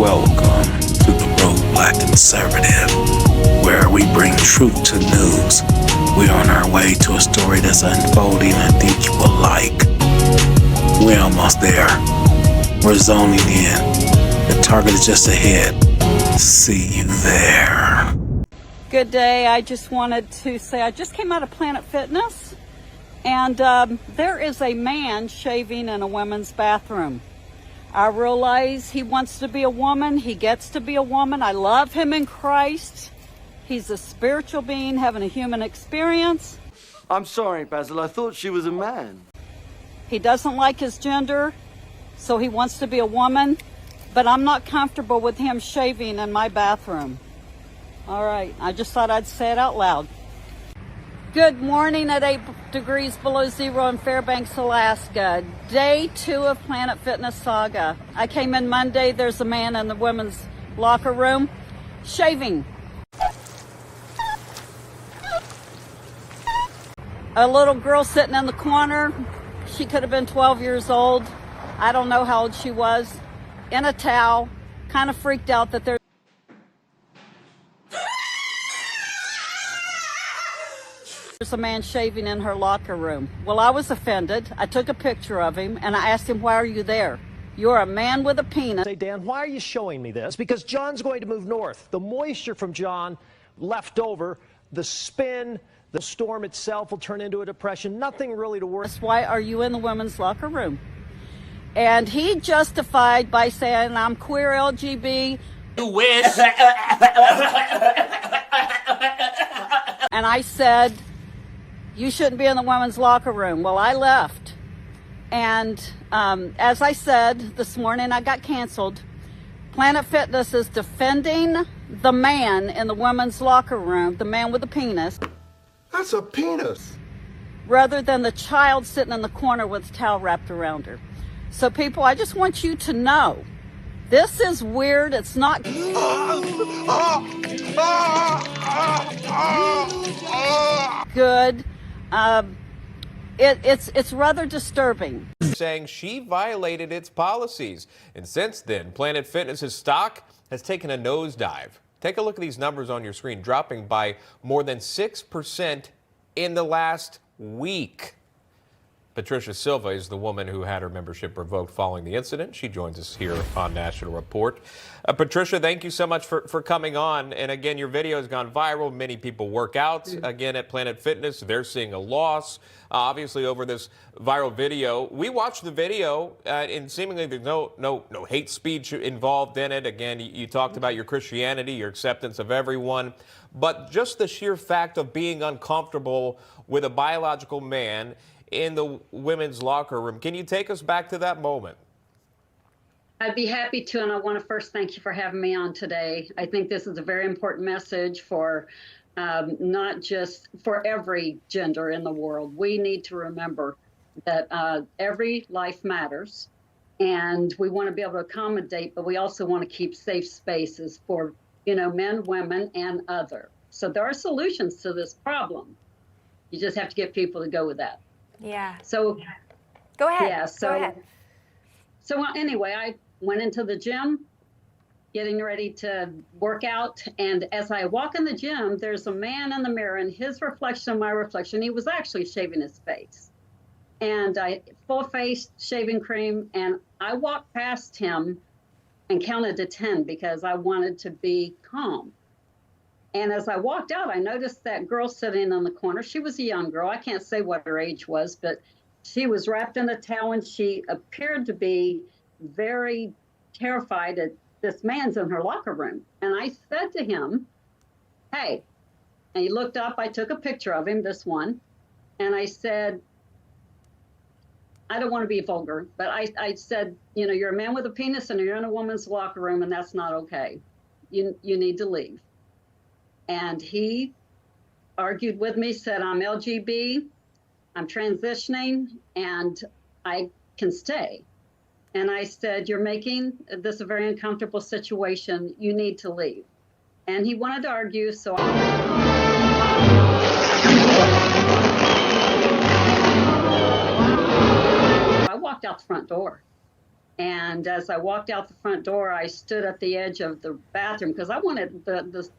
Welcome to the Road Black Conservative, where we bring truth to news. We're on our way to a story that's unfolding I think you will like. We're almost there. We're zoning in. The target is just ahead. See you there. Good day. I just wanted to say I just came out of Planet Fitness, and there is a man shaving in a women's bathroom. I realize he wants to be a woman. He gets to be a woman. I love him in Christ. He's a spiritual being having a human experience. I'm sorry, Basil. I thought she was a man. He doesn't like his gender, so he wants to be a woman. But I'm not comfortable with him shaving in my bathroom. All right, I just thought I'd say it out loud. Good morning at 8 degrees below zero in Fairbanks, Alaska. Day 2 of Planet Fitness saga. I came in Monday. There's a man in the women's locker room shaving. A little girl sitting in the corner. She could have been 12 years old. I don't know how old she was. In a towel, kind of freaked out that there's a man shaving in her locker room. Well, I was offended. I took a picture of him and I asked him, why are you there? You're a man with a penis. Say, Dan, why are you showing me this? Because John's going to move north. The moisture from John left over, the spin, the storm itself will turn into a depression. Nothing really to worry. Why are you in the women's locker room? And he justified by saying, I'm queer LGB. You wish. And I said, you shouldn't be in the women's locker room. Well, I left. And as I said this morning, I got canceled. Planet Fitness is defending the man in the women's locker room, the man with the penis. That's a penis. Rather than the child sitting in the corner with a towel wrapped around her. So people, I just want you to know, this is weird. It's not good. It's rather disturbing. Saying she violated its policies. And since then, Planet Fitness's stock has taken a nosedive. Take a look at these numbers on your screen, dropping by more than 6% in the last week. Patricia Silva is the woman who had her membership revoked following the incident. She joins us here on National Report. Patricia, thank you so much for coming on. And again, your video has gone viral. Many people work out again at Planet Fitness. They're seeing a loss, obviously, over this viral video. We watched the video, and seemingly there's no hate speech involved in it. Again, you talked about your Christianity, your acceptance of everyone. But just the sheer fact of being uncomfortable with a biological man in the women's locker room. Can you take us back to that moment? I'd be happy to, and I want to first thank you for having me on today. I think this is a very important message for not just for every gender in the world. We need to remember that every life matters, and we want to be able to accommodate, but we also want to keep safe spaces for, men, women, and other. So there are solutions to this problem. You just have to get people to go with that. Yeah. So go ahead. Yeah. So go ahead. So anyway, I went into the gym, getting ready to work out. And as I walk in the gym, there's a man in the mirror, and his reflection of my reflection, he was actually shaving his face. And full face shaving cream. And I walked past him and counted to 10 because I wanted to be calm. And as I walked out, I noticed that girl sitting in the corner. She was a young girl. I can't say what her age was, but she was wrapped in a towel, and she appeared to be very terrified that this man's in her locker room. And I said to him, hey, and he looked up. I took a picture of him, this one, and I said, I don't want to be vulgar, but I said, you're a man with a penis and you're in a woman's locker room, and that's not okay. You need to leave. And he argued with me, said, I'm LGB, I'm transitioning, and I can stay. And I said, you're making this a very uncomfortable situation. You need to leave. And he wanted to argue, so I walked out the front door. And as I walked out the front door, I stood at the edge of the bathroom because I wanted the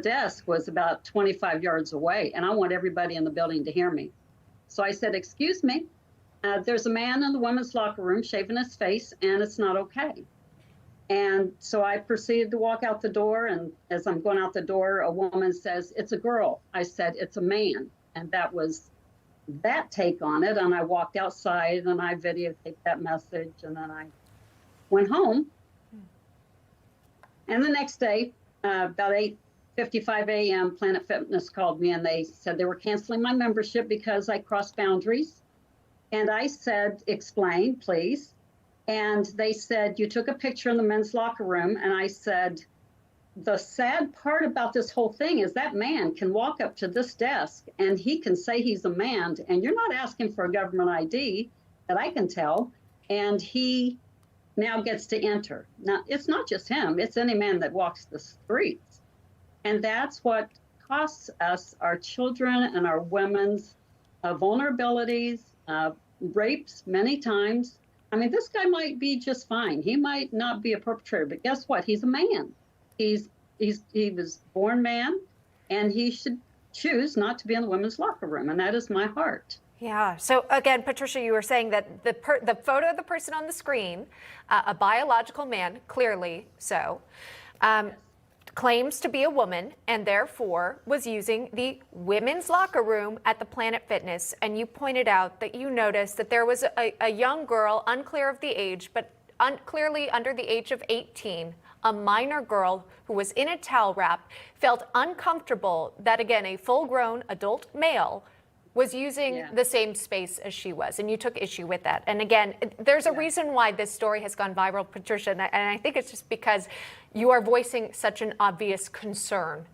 desk was about 25 yards away, and I want everybody in the building to hear me. So I said, "Excuse me, there's a man in the women's locker room shaving his face, and it's not okay." And so I proceeded to walk out the door, and as I'm going out the door, a woman says, "It's a girl." I said, "It's a man." And that was that take on it. And I walked outside and I videotaped that message, and then I went home. And the next day, about 8:55 a.m., Planet Fitness called me and they said they were canceling my membership because I crossed boundaries. And I said, "Explain, please." And they said, "You took a picture in the men's locker room." And I said, "The sad part about this whole thing is that man can walk up to this desk and he can say he's a man, and you're not asking for a government ID that I can tell, and he now gets to enter." Now, it's not just him, it's any man that walks the streets. And that's what costs us our children and our women's vulnerabilities, rapes many times. I mean, this guy might be just fine. He might not be a perpetrator, but guess what? He's a man. He was born man, and he should choose not to be in the women's locker room, and that is my heart. Yeah. So again, Patricia, you were saying that the photo of the person on the screen, a biological man, clearly so, claims to be a woman and therefore was using the women's locker room at the Planet Fitness. And you pointed out that you noticed that there was a young girl, unclear of the age, but clearly under the age of 18, a minor girl who was in a towel wrap, felt uncomfortable that, again, a full-grown adult male was using the same space as she was, and you took issue with that. And again, there's a reason why this story has gone viral, Patricia, and I think it's just because you are voicing such an obvious concern